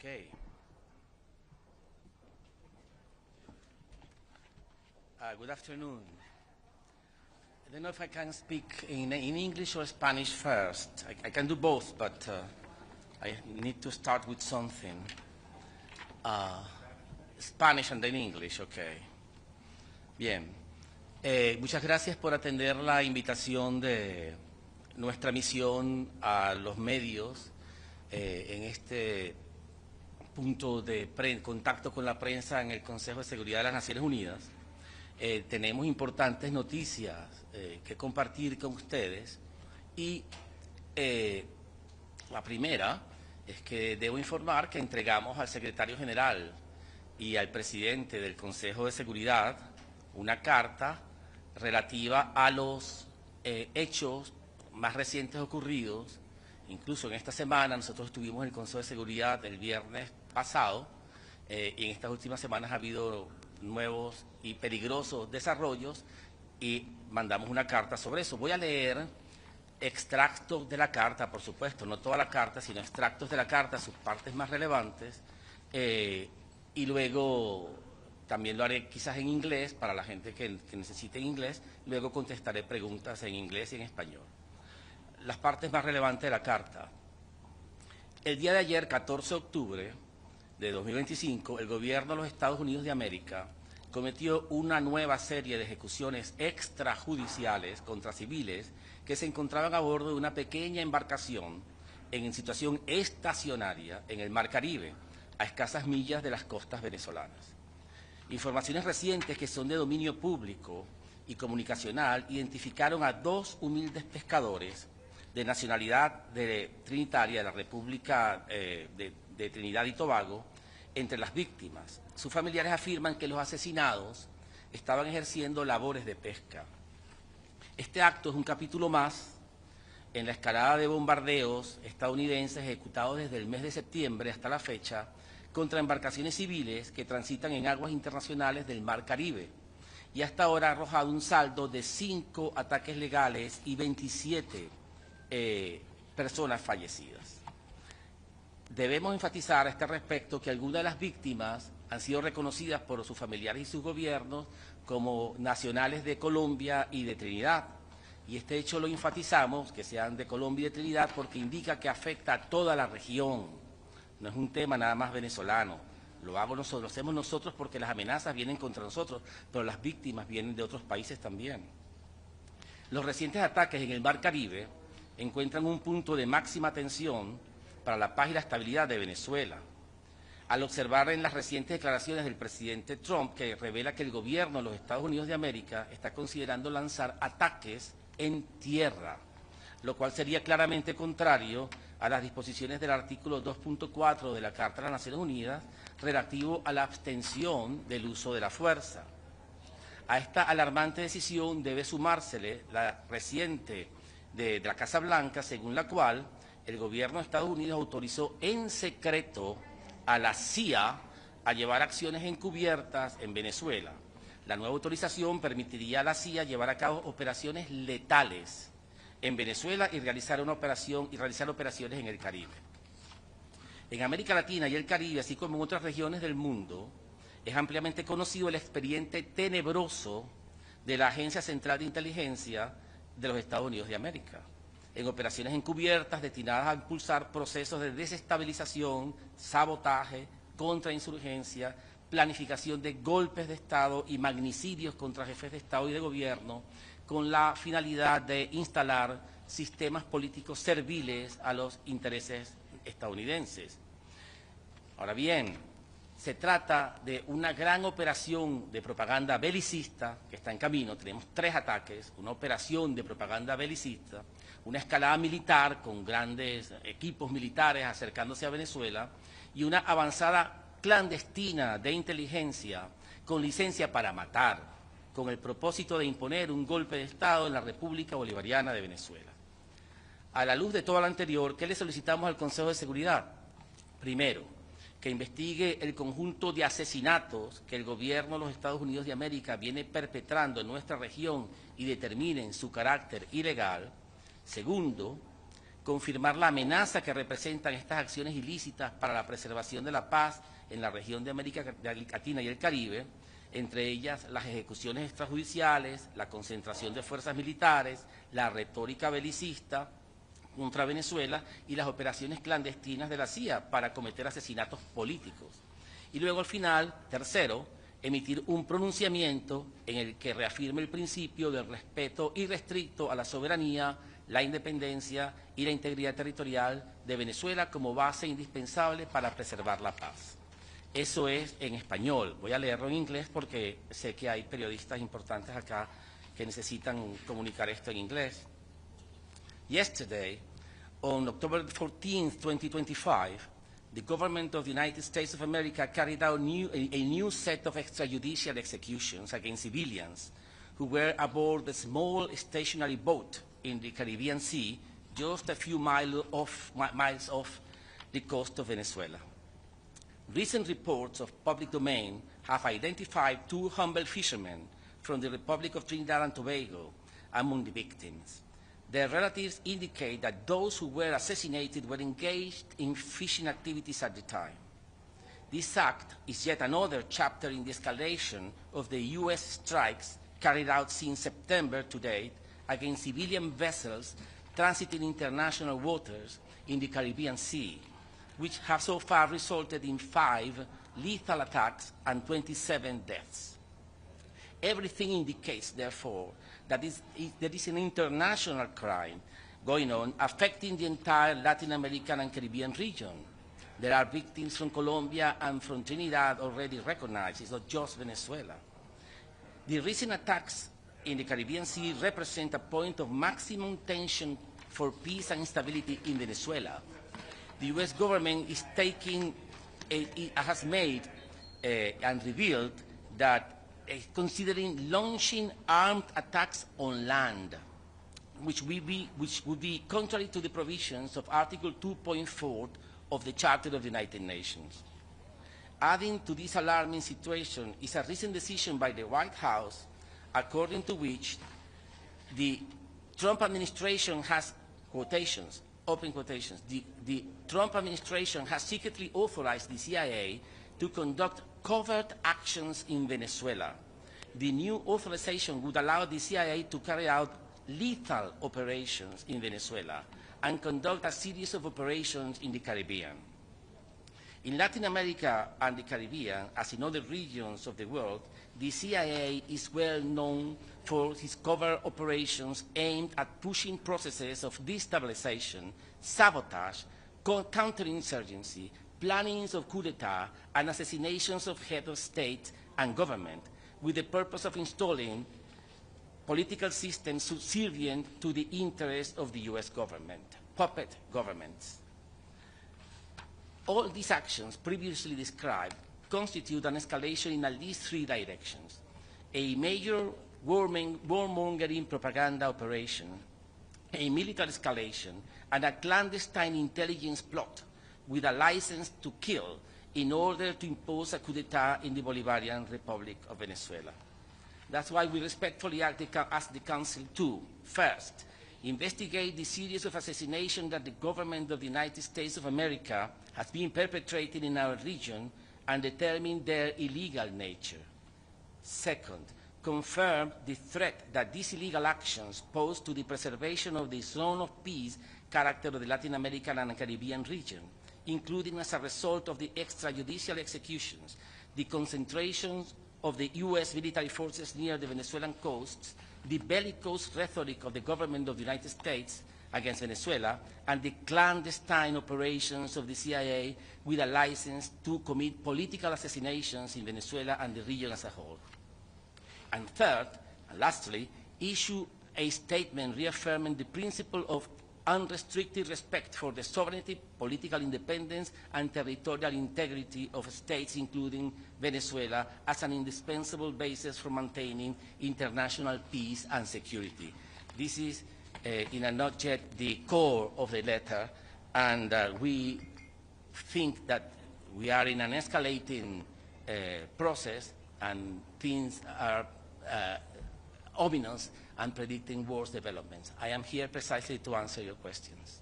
Okay. Good afternoon. I don't know if I can speak in English or Spanish first. I can do both, but I need to start with something. Spanish and then English, okay. Bien. Muchas gracias por atender la invitación de nuestra misión a los medios en este punto de contacto con la prensa en el Consejo de Seguridad de las Naciones Unidas. Tenemos importantes noticias que compartir con ustedes y la primera es que debo informar que entregamos al secretario general y al presidente del Consejo de Seguridad una carta relativa a los hechos más recientes ocurridos. Incluso en esta semana nosotros estuvimos en el Consejo de Seguridad el viernes pasado y en estas últimas semanas ha habido nuevos y peligrosos desarrollos y mandamos una carta sobre eso. Voy a leer extractos de la carta, por supuesto, no toda la carta, sino extractos de la carta, sus partes más relevantes, y luego también lo haré quizás en inglés para la gente que necesite inglés, luego contestaré preguntas en inglés y en español. Las partes más relevantes de la carta. El día de ayer, 14 de octubre de 2025, el gobierno de los Estados Unidos de América cometió una nueva serie de ejecuciones extrajudiciales contra civiles que se encontraban a bordo de una pequeña embarcación en situación estacionaria en el Mar Caribe, a escasas millas de las costas venezolanas. Informaciones recientes que son de dominio público y comunicacional identificaron a dos humildes pescadores de nacionalidad trinitaria de la República de Trinidad y Tobago entre las víctimas. Sus familiares afirman que los asesinados estaban ejerciendo labores de pesca. Este acto es un capítulo más en la escalada de bombardeos estadounidenses ejecutados desde el mes de septiembre hasta la fecha contra embarcaciones civiles que transitan en aguas internacionales del Mar Caribe, y hasta ahora ha arrojado un saldo de 5 ataques legales y 27 personas fallecidas. Debemos enfatizar a este respecto que algunas de las víctimas han sido reconocidas por sus familiares y sus gobiernos como nacionales de Colombia y de Trinidad. Y este hecho lo enfatizamos, que sean de Colombia y de Trinidad, porque indica que afecta a toda la región. No es un tema nada más venezolano. Lo hacemos nosotros porque las amenazas vienen contra nosotros, pero las víctimas vienen de otros países también. Los recientes ataques en el Mar Caribe encuentran un punto de máxima tensión para la paz y la estabilidad de Venezuela. Al observar en las recientes declaraciones del presidente Trump, que revela que el gobierno de los Estados Unidos de América está considerando lanzar ataques en tierra, lo cual sería claramente contrario a las disposiciones del artículo 2.4 de la Carta de las Naciones Unidas relativo a la abstención del uso de la fuerza. A esta alarmante decisión debe sumársele la reciente de la Casa Blanca, según la cual el gobierno de Estados Unidos autorizó en secreto a la CIA a llevar acciones encubiertas en Venezuela. La nueva autorización permitiría a la CIA llevar a cabo operaciones letales en Venezuela y realizar operaciones en el Caribe. En América Latina y el Caribe, así como en otras regiones del mundo, es ampliamente conocido el expediente tenebroso de la Agencia Central de Inteligencia de los Estados Unidos de América, en operaciones encubiertas destinadas a impulsar procesos de desestabilización, sabotaje, contrainsurgencia, planificación de golpes de Estado y magnicidios contra jefes de Estado y de gobierno, con la finalidad de instalar sistemas políticos serviles a los intereses estadounidenses. Ahora bien, se trata de una gran operación de propaganda belicista que está en camino. Tenemos 3 ataques, una operación de propaganda belicista, una escalada militar con grandes equipos militares acercándose a Venezuela y una avanzada clandestina de inteligencia con licencia para matar, con el propósito de imponer un golpe de Estado en la República Bolivariana de Venezuela. A la luz de todo lo anterior, ¿qué le solicitamos al Consejo de Seguridad? Primero, que investigue el conjunto de asesinatos que el gobierno de los Estados Unidos de América viene perpetrando en nuestra región y determinen su carácter ilegal. Segundo, confirmar la amenaza que representan estas acciones ilícitas para la preservación de la paz en la región de América Latina y el Caribe, entre ellas las ejecuciones extrajudiciales, la concentración de fuerzas militares, la retórica belicista contra Venezuela y las operaciones clandestinas de la CIA para cometer asesinatos políticos. Y luego al final, tercero, emitir un pronunciamiento en el que reafirme el principio del respeto irrestricto a la soberanía, la independencia y la integridad territorial de Venezuela como base indispensable para preservar la paz. Eso es en español. Voy a leerlo en inglés porque sé que hay periodistas importantes acá que necesitan comunicar esto en inglés. Yesterday, on October 14, 2025, the government of the United States of America carried out a new set of extrajudicial executions against civilians who were aboard a small stationary boat in the Caribbean Sea, just a few miles off the coast of Venezuela. Recent reports of public domain have identified two humble fishermen from the Republic of Trinidad and Tobago among the victims. Their relatives indicate that those who were assassinated were engaged in fishing activities at the time. This act is yet another chapter in the escalation of the U.S. strikes carried out since September to date against civilian vessels transiting international waters in the Caribbean Sea, which have so far resulted in 5 lethal attacks and 27 deaths. Everything indicates, therefore, that there is an international crime going on affecting the entire Latin American and Caribbean region. There are victims from Colombia and from Trinidad already recognized. It's not just Venezuela. The recent attacks in the Caribbean Sea represent a point of maximum tension for peace and stability in Venezuela. The U.S. government is has made and revealed that considering launching armed attacks on land, which would be contrary to the provisions of Article 2.4 of the Charter of the United Nations. Adding to this alarming situation is a recent decision by the White House, according to which the Trump administration has, quotations, open quotations, the Trump administration has secretly authorized the CIA to conduct covert actions in Venezuela. The new authorization would allow the CIA to carry out lethal operations in Venezuela and conduct a series of operations in the Caribbean. In Latin America and the Caribbean, as in other regions of the world, the CIA is well known for its covert operations aimed at pushing processes of destabilization, sabotage, counterinsurgency, plannings of coup d'etat, and assassinations of heads of state and government, with the purpose of installing political systems subservient to the interests of the U.S. government, puppet governments. All these actions previously described constitute an escalation in at least 3 directions: a major warmongering propaganda operation, a military escalation, and a clandestine intelligence plot with a license to kill in order to impose a coup d'etat in the Bolivarian Republic of Venezuela. That's why we respectfully ask the Council to, first, investigate the series of assassinations that the government of the United States of America has been perpetrating in our region and determine their illegal nature. Second, confirm the threat that these illegal actions pose to the preservation of the zone of peace character of the Latin American and Caribbean region, including as a result of the extrajudicial executions, the concentrations of the U.S. military forces near the Venezuelan coasts, the bellicose rhetoric of the government of the United States against Venezuela, and the clandestine operations of the CIA with a license to commit political assassinations in Venezuela and the region as a whole. And third, and lastly, issue a statement reaffirming the principle of unrestricted respect for the sovereignty, political independence, and territorial integrity of states, including Venezuela, as an indispensable basis for maintaining international peace and security. This is, in a nutshell, the core of the letter, and we think that we are in an escalating process, and things are ominous and predicting worse developments. I am here precisely to answer your questions.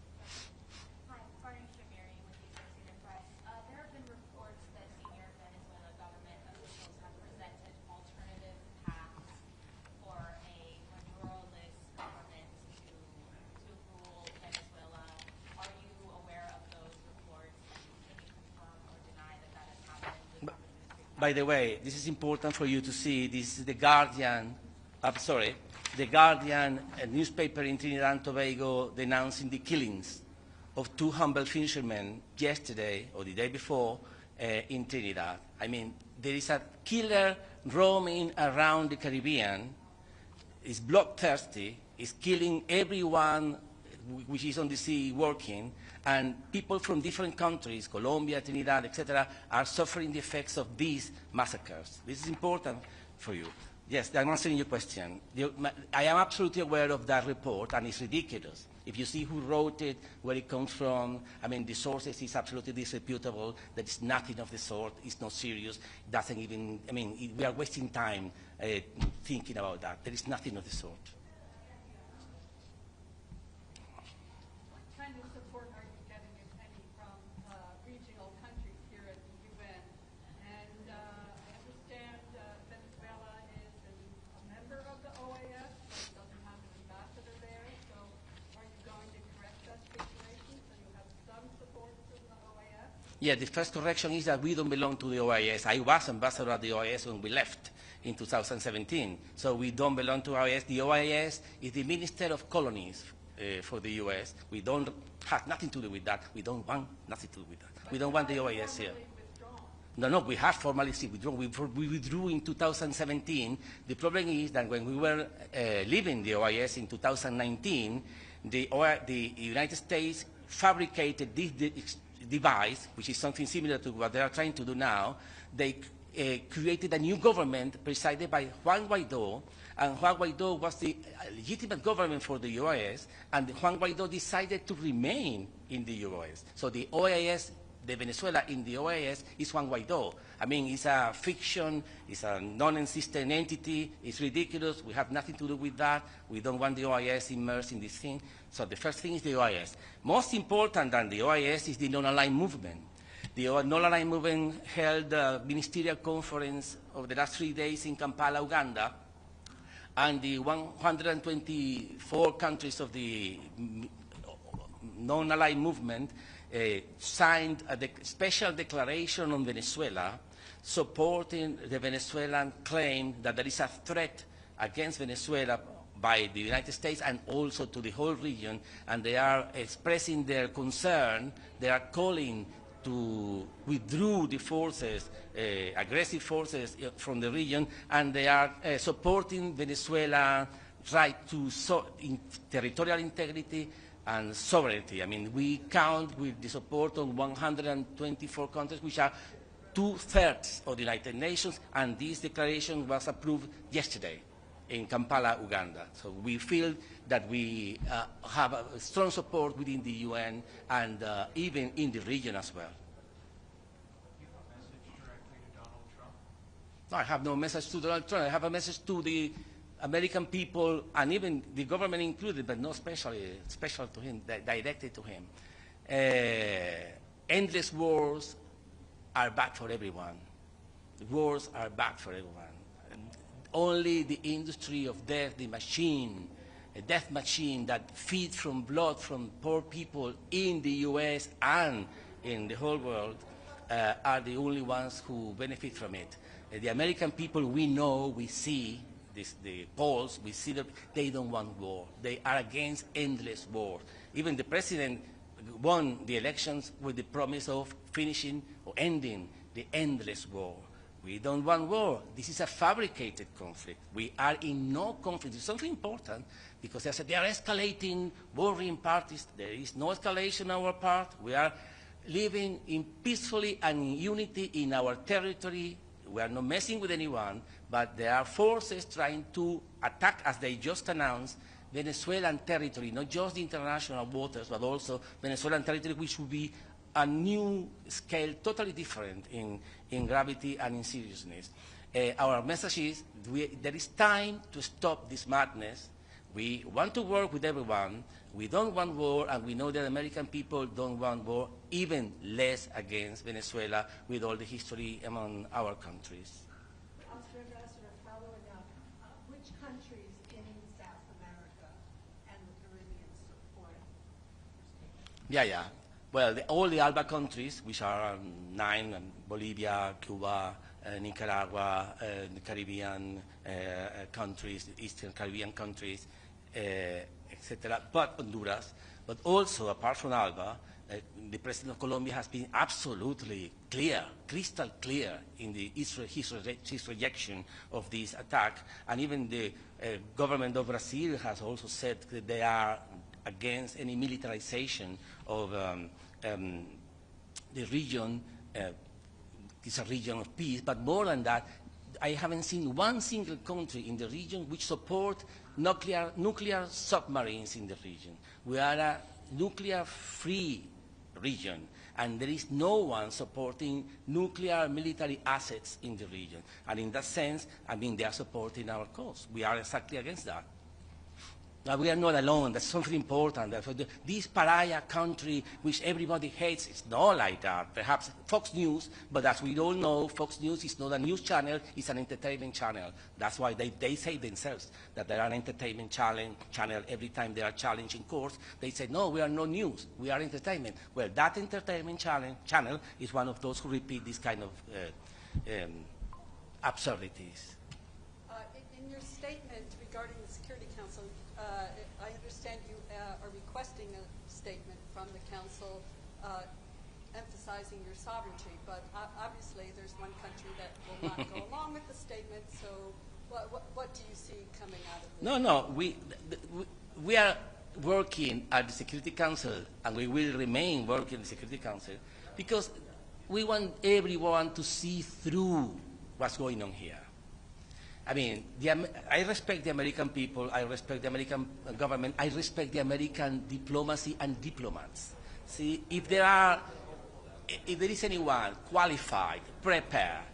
by the way, this is important for you to see. This is the Guardian, the Guardian newspaper in Trinidad and Tobago denouncing the killings of 2 humble fishermen yesterday or the day before in Trinidad. I mean, there is a killer roaming around the Caribbean, is bloodthirsty, is killing everyone which is on the sea working, and people from different countries, Colombia, Trinidad, etc., are suffering the effects of these massacres. This is important for you. Yes, I'm answering your question. I am absolutely aware of that report, and it's ridiculous. If you see who wrote it, where it comes from, I mean, the sources is absolutely disreputable. There is nothing of the sort. It's not serious. It doesn't even, I mean, we are wasting time thinking about that. There is nothing of the sort. What kind of support are you getting, if any, from regional countries here at the UN? And I understand Venezuela is a member of the OAS, but it doesn't have an ambassador there. So are you going to correct that situation so you have some support from the OAS? Yeah, the first correction is that we don't belong to the OAS. I was ambassador at the OAS when we left in 2017. So we don't belong to OAS. The OAS is the Minister of Colonies for the US. We don't have nothing to do with that. We don't want nothing to do with that. We don't want the OAS here. No, we have formally withdrawn. We withdrew in 2017. The problem is that when we were leaving the OAS in 2019, the United States fabricated this device, which is something similar to what they are trying to do now. They created a new government presided by Juan Guaidó, and Juan Guaidó was the legitimate government for the OAS, and Juan Guaidó decided to remain in the OAS. So the OAS, the Venezuela in the OAS is Juan Guaidó. I mean, it's a fiction, it's a non-existent entity, it's ridiculous, we have nothing to do with that, we don't want the OAS immersed in this thing. So the first thing is the OAS. Most important than the OAS is the non-aligned movement. The non-aligned movement held a ministerial conference over the last 3 days in Kampala, Uganda, and the 124 countries of the non-aligned movement signed a special declaration on Venezuela supporting the Venezuelan claim that there is a threat against Venezuela by the United States and also to the whole region, and they are expressing their concern. They are calling to withdraw the forces, aggressive forces from the region, and they are supporting Venezuela's right to territorial integrity and sovereignty. I mean, we count with the support of 124 countries, which are 2/3 of the United Nations, and this declaration was approved yesterday in Kampala, Uganda. So we feel that we have a strong support within the UN and even in the region as well. Do you have a message directly to Donald Trump? No, I have no message to Donald Trump. I have a message to the American people, and even the government included, but not special to him, directed to him. Endless wars are bad for everyone. Wars are bad for everyone. Only the industry of death, the machine, a death machine that feeds from blood from poor people in the US and in the whole world, are the only ones who benefit from it. The American people, we know, we see the polls, we see that they don't want war. They are against endless war. Even the president won the elections with the promise of finishing or ending the endless war. We don't want war. This is a fabricated conflict. We are in no conflict. It's something important because they are escalating warring parties. There is no escalation on our part. We are living peacefully and in unity in our territory. We are not messing with anyone, but there are forces trying to attack, as they just announced, Venezuelan territory, not just the international waters, but also Venezuelan territory, which will be a new scale, totally different in gravity and in seriousness. Our message is there is time to stop this madness. We want to work with everyone. We don't want war, and we know that American people don't want war, even less against Venezuela, with all the history among our countries. Ambassador, following up, which countries in South America and the Caribbean support? Yeah. Well, all the ALBA countries, which are 9, Bolivia, Cuba, Nicaragua, the Caribbean countries, the Eastern Caribbean countries, etc., but Honduras. But also, apart from ALBA, the President of Colombia has been absolutely clear, crystal clear in his rejection of this attack. And even the government of Brazil has also said that they are against any militarization of the region. It's a region of peace, but more than that, I haven't seen one single country in the region which support nuclear submarines in the region. We are a nuclear-free region, and there is no one supporting nuclear military assets in the region. And in that sense, I mean, they are supporting our cause. We are exactly against that. Now, we are not alone. That's something important. This pariah country which everybody hates, it's not like that. Perhaps Fox News, but as we all know, Fox News is not a news channel, it's an entertainment channel. That's why they say themselves that they are an entertainment channel. Every time they are challenged in court, they say, no, we are not news, we are entertainment. Well, that entertainment channel is one of those who repeat this kind of absurdities. In your statement regarding the Security Council, I understand you are requesting a statement from the Council emphasizing your sovereignty, but obviously there's one country that will not go along with the statement, so what do you see coming out of this? No, we are working at the Security Council, and we will remain working at the Security Council, because we want everyone to see through what's going on here. I mean, I respect the American people, I respect the American government, I respect the American diplomacy and diplomats. See, if there is anyone qualified, prepared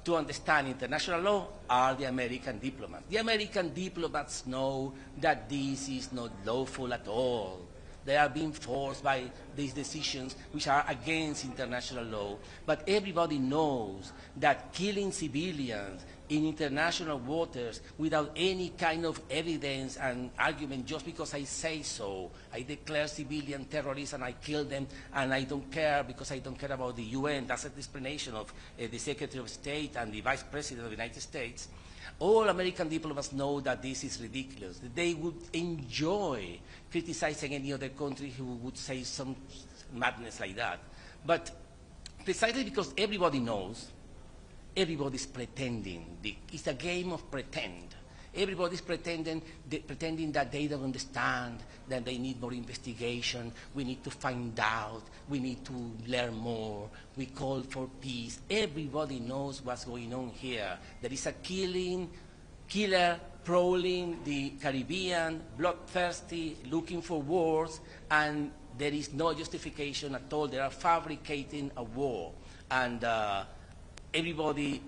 to understand international law, are the American diplomats. The American diplomats know that this is not lawful at all. They are being forced by these decisions which are against international law. But everybody knows that killing civilians in international waters without any kind of evidence and argument, just because I say so, I declare civilian terrorists and I kill them, and I don't care because I don't care about the UN. That's the explanation of the Secretary of State and the Vice President of the United States. All American diplomats know that this is ridiculous. They would enjoy criticizing any other country who would say some madness like that. But precisely because everybody knows, everybody's pretending. It's a game of pretend. Everybody's pretending that they don't understand, that they need more investigation, we need to find out, we need to learn more, we call for peace. Everybody knows what's going on here. There is a killer prowling the Caribbean, bloodthirsty, looking for wars, and there is no justification at all. They are fabricating a war. And everybody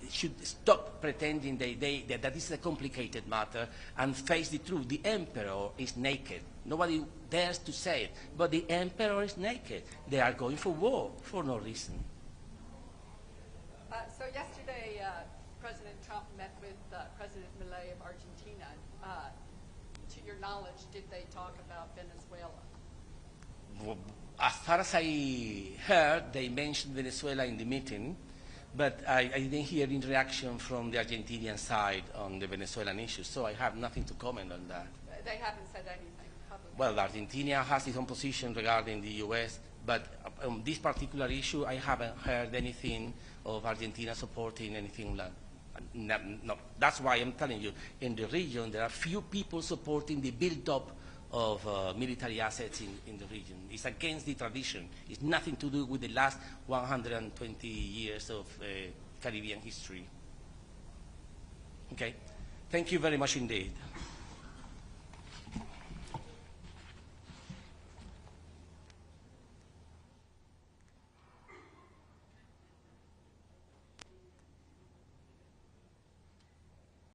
should stop pretending that this is a complicated matter and face the truth. The emperor is naked. Nobody dares to say it, but the emperor is naked. They are going for war for no reason. So yesterday, President Trump met with President Milei of Argentina. To your knowledge, did they talk about Venezuela? As far as I heard, they mentioned Venezuela in the meeting. But I didn't hear any reaction from the Argentinian side on the Venezuelan issue, so I have nothing to comment on that. They haven't said anything publicly. Well, Argentina has its own position regarding the U.S., but on this particular issue, I haven't heard anything of Argentina supporting anything like that. No, that's why I'm telling you, in the region, there are few people supporting the build-up of military assets in the region. It's against the tradition. It's nothing to do with the last 120 years of Caribbean history. Okay? Thank you very much indeed.